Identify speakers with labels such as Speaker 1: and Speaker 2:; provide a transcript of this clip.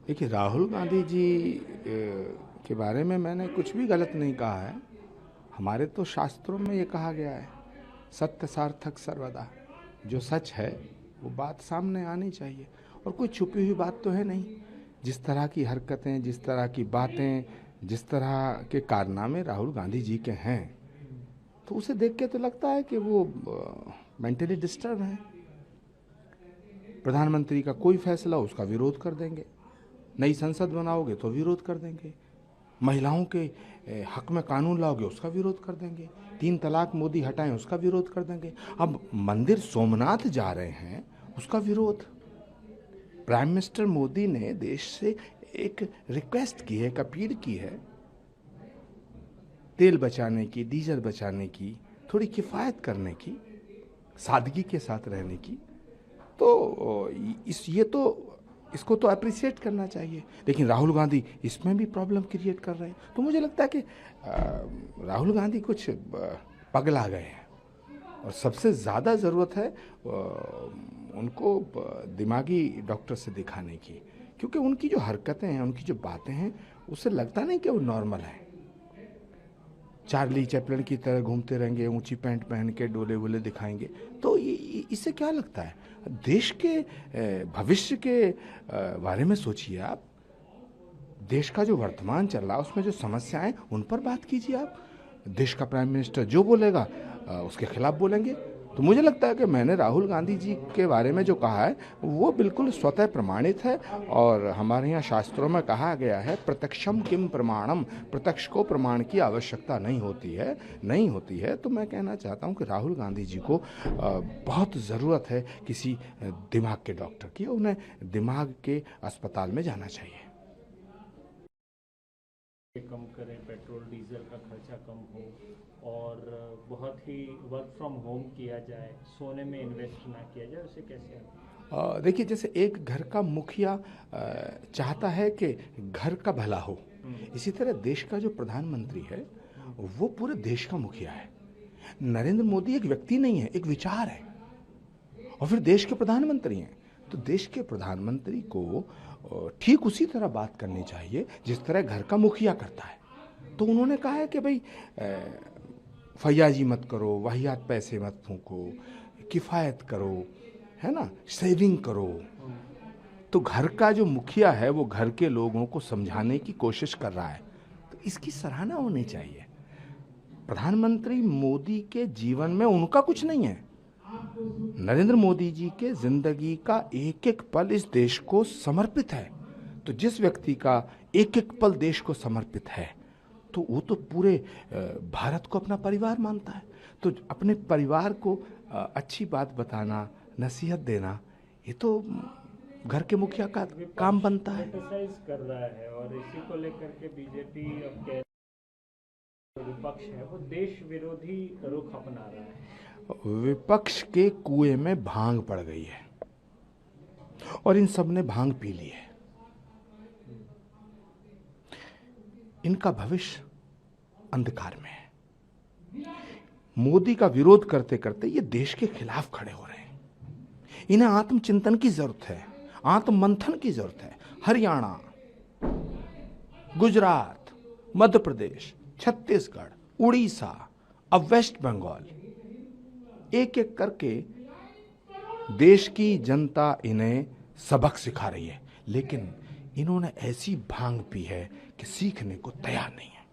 Speaker 1: देखिए, राहुल गांधी जी के बारे में मैंने कुछ भी गलत नहीं कहा है। हमारे तो शास्त्रों में ये कहा गया है, सत्य सार्थक सर्वदा। जो सच है वो बात सामने आनी चाहिए, और कोई छुपी हुई बात तो है नहीं। जिस तरह की हरकतें, जिस तरह की बातें, जिस तरह के कारनामे राहुल गांधी जी के हैं, तो उसे देख के तो लगता है कि वो मेंटली डिस्टर्ब हैं। प्रधानमंत्री का कोई फैसला उसका विरोध कर देंगे, नई संसद बनाओगे तो विरोध कर देंगे, महिलाओं के हक में कानून लाओगे उसका विरोध कर देंगे, 3 तलाक मोदी हटाएं उसका विरोध कर देंगे। अब मंदिर सोमनाथ जा रहे हैं उसका विरोध। प्राइम मिनिस्टर मोदी ने देश से एक रिक्वेस्ट की है, एक अपील की है, तेल बचाने की, डीजल बचाने की, थोड़ी किफ़ायत करने की, सादगी के साथ रहने की। तो इसको तो अप्रिशिएट करना चाहिए। लेकिन राहुल गांधी इसमें भी प्रॉब्लम क्रिएट कर रहे हैं। तो मुझे लगता है कि राहुल गांधी कुछ पगला गए हैं, और सबसे ज़्यादा ज़रूरत है उनको दिमागी डॉक्टर से दिखाने की, क्योंकि उनकी जो हरकतें हैं, उनकी जो बातें हैं, उससे लगता नहीं कि वो नॉर्मल है। चार्ली चैपलिन की तरह घूमते रहेंगे, ऊंची पैंट पहन के डोले वोले दिखाएंगे, तो इससे क्या लगता है? देश के भविष्य के बारे में सोचिए आप। देश का जो वर्तमान चल रहा है उसमें जो समस्याएं, उन पर बात कीजिए आप। देश का प्राइम मिनिस्टर जो बोलेगा उसके खिलाफ बोलेंगे। तो मुझे लगता है कि मैंने राहुल गांधी जी के बारे में जो कहा है वो बिल्कुल स्वतः प्रमाणित है। और हमारे यहाँ शास्त्रों में कहा गया है, प्रत्यक्षम किम प्रमाणम, प्रत्यक्ष को प्रमाण की आवश्यकता नहीं होती है। तो मैं कहना चाहता हूँ कि राहुल गांधी जी को बहुत ज़रूरत है किसी दिमाग के डॉक्टर की। उन्हें दिमाग के अस्पताल में जाना चाहिए।
Speaker 2: कम करें, पेट्रोल डीजल का खर्चा कम हो, और बहुत ही वर्क फ्रॉम होम किया जाए, सोने में इन्वेस्ट ना किया जाए, उसे कैसे
Speaker 1: देखिए, जैसे एक घर का मुखिया चाहता है कि घर का भला हो, इसी तरह देश का जो प्रधानमंत्री है वो पूरे देश का मुखिया है। नरेंद्र मोदी एक व्यक्ति नहीं है, एक विचार है, और फिर देश के प्रधानमंत्री हैं। तो देश के प्रधानमंत्री को ठीक उसी तरह बात करनी चाहिए जिस तरह घर का मुखिया करता है। तो उन्होंने कहा है कि भाई फैयाजी मत करो, वाहियात पैसे मत फूको, किफ़ायत करो, है ना, सेविंग करो। तो घर का जो मुखिया है वो घर के लोगों को समझाने की कोशिश कर रहा है, तो इसकी सराहना होनी चाहिए। प्रधानमंत्री मोदी के जीवन में उनका कुछ नहीं है। नरेंद्र मोदी जी के जिंदगी का एक एक पल इस देश को समर्पित है। तो जिस व्यक्ति का एक एक पल देश को समर्पित है, तो वो तो पूरे भारत को अपना परिवार मानता है। तो अपने परिवार को अच्छी बात बताना, नसीहत देना, ये तो घर के मुखिया का काम बनता है।
Speaker 2: क्रिटिसाइज कर रहा है, और इसी को लेकर के बीजेपी अब कह विपक्ष है वो देश विरोधी रुख अपना रहा है।
Speaker 1: विपक्ष के कुएं में भांग पड़ गई है, और इन सब ने भांग पी ली है। इनका भविष्य अंधकार में है। मोदी का विरोध करते करते ये देश के खिलाफ खड़े हो रहे हैं। इन्हें आत्मचिंतन की जरूरत है, आत्ममंथन की जरूरत है। हरियाणा, गुजरात, मध्य प्रदेश, छत्तीसगढ़, उड़ीसा, अब वेस्ट बंगाल, एक एक करके देश की जनता इन्हें सबक सिखा रही है, लेकिन इन्होंने ऐसी भांग पी है कि सीखने को तैयार नहीं है।